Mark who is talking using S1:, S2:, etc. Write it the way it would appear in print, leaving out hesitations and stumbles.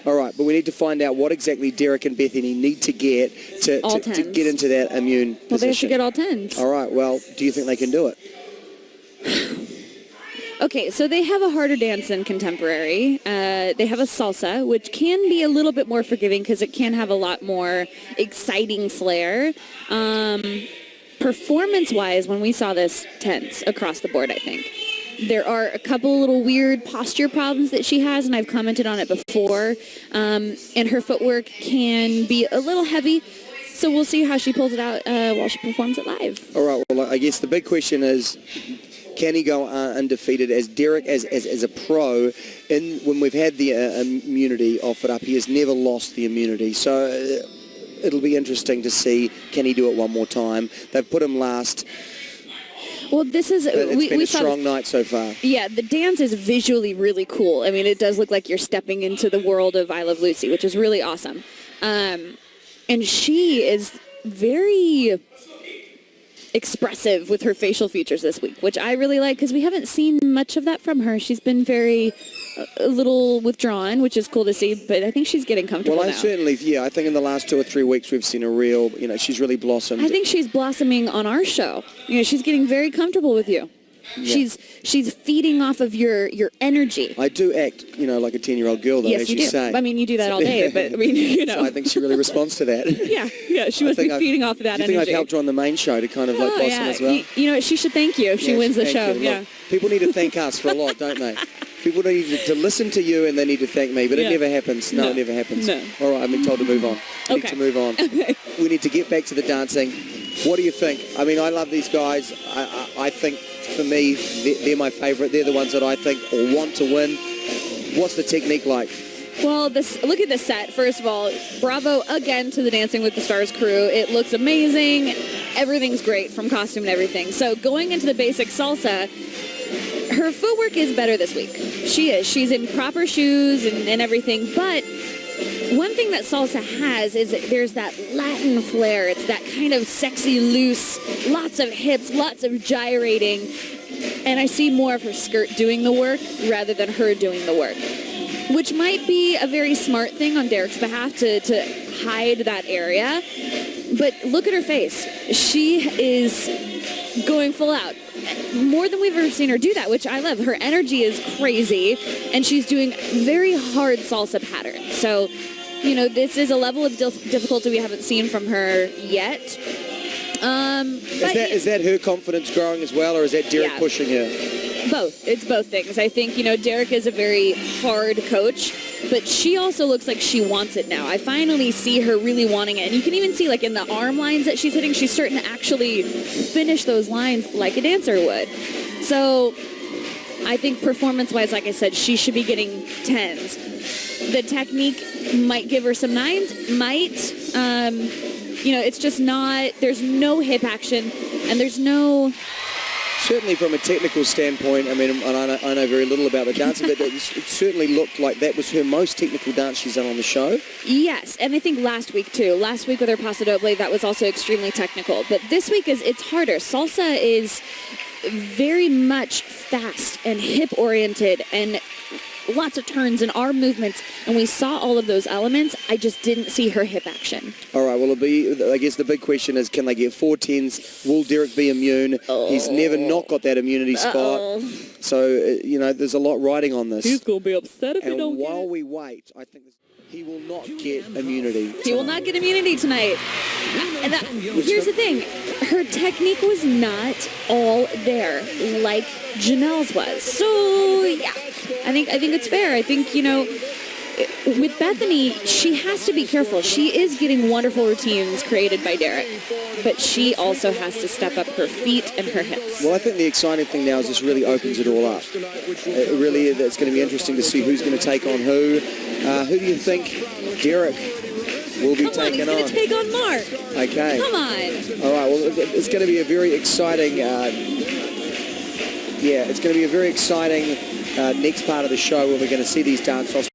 S1: All right, but we need to find out what exactly Derek and Bethany need to get to get into that immune position.
S2: Well, they have to get all 10s.
S1: All right, well, do you think they can do it?
S2: Okay, so they have a harder dance than contemporary. They have a salsa, which can be a little bit more forgiving because it can have a lot more exciting flair. Performance-wise, when we saw this, 10s across the board, I think. There are a couple little weird posture problems that she has, and I've commented on it before. And her footwork can be a little heavy, so we'll see how she pulls it out while she performs it live.
S1: All right, well, I guess the big question is, can he go undefeated? As Derek, as a pro, when we've had the immunity offered up, he has never lost the immunity. So it'll be interesting to see, can he do it one more time? They've put him last.
S2: Well, this is...
S1: It's been a strong night so far.
S2: Yeah, the dance is visually really cool. I mean, it does look like you're stepping into the world of I Love Lucy, which is really awesome. And she is very expressive with her facial features this week, which I really like because we haven't seen much of that from her. She's been a little withdrawn, which is cool to see, but I think she's getting comfortable now.
S1: I think in the last 2 or 3 weeks we've seen a real, she's really blossomed.
S2: I think she's blossoming on our show. She's getting very comfortable with you. Yeah. She's feeding off of your energy.
S1: I do act, like a 10-year-old girl, though,
S2: yes,
S1: as you say.
S2: I mean, you do that all day, but I mean,
S1: So I think she really responds to that.
S2: yeah, she must be feeding off of that energy.
S1: Do you think I've helped her on the main show to kind of blossom as well?
S2: She should thank you if she wins the show. Yeah.
S1: Look, people need to thank us for a lot, don't they? People need to listen to you and they need to thank me, but it never happens. No, it never happens.
S2: No.
S1: All right, I've been told to move on. We need to move on.
S2: Okay.
S1: We need to get back to the dancing. What do you think? I mean, I love these guys. I think, for me, they're my favourite. They're the ones that I think or want to win. What's the technique like?
S2: Well, look at this set. First of all, bravo again to the Dancing with the Stars crew. It looks amazing. Everything's great from costume and everything. So going into the basic salsa, her footwork is better this week. She is. She's in proper shoes and everything. But one thing that salsa has is there's that Latin flair. It's that kind of sexy, loose, lots of hips, lots of gyrating. And I see more of her skirt doing the work rather than her doing the work, which might be a very smart thing on Derek's behalf to hide that area. But look at her face. She is going full out. More than we've ever seen her do that, which I love. Her energy is crazy, and she's doing very hard salsa patterns. So, this is a level of difficulty we haven't seen from her yet.
S1: Is that her confidence growing as well, or is that Derek pushing her?
S2: Both. It's both things. I think, Derek is a very hard coach, but she also looks like she wants it now. I finally see her really wanting it. And you can even see, in the arm lines that she's hitting, she's starting to actually finish those lines like a dancer would. So I think performance-wise, like I said, she should be getting 10s. The technique might give her some 9s. It's just not, there's no hip action, and there's no...
S1: Certainly from a technical standpoint, I mean, I know very little about the dancing, but it certainly looked like that was her most technical dance she's done on the show.
S2: Yes, and I think last week too. Last week with her Paso Doble, that was also extremely technical. But this week it's harder. Salsa is very much fast and hip-oriented and lots of turns and arm movements, and we saw all of those elements. I just didn't see her hip action.
S1: All right, well, I guess the big question is, can they get 4 10s? Will Derek be immune? He's never not got that immunity spot. So, there's a lot riding on this.
S2: He's going to be upset if he don't get it.
S1: And while we wait, I think he will not get immunity.
S2: He will not get immunity tonight. And here's the thing. Her technique was not all there like Janelle's was. So, yeah. I think it's fair. I think, with Bethany, she has to be careful. She is getting wonderful routines created by Derek, but she also has to step up her feet and her hips.
S1: Well, I think the exciting thing now is this really opens it all up. It's going to be interesting to see who's going to take on who. Who do you think Derek will be taking on?
S2: He's going to take on Mark.
S1: Okay.
S2: Come on.
S1: All right, well, it's going to be a very exciting... it's going to be a very exciting next part of the show where we're going to see these dance-offs.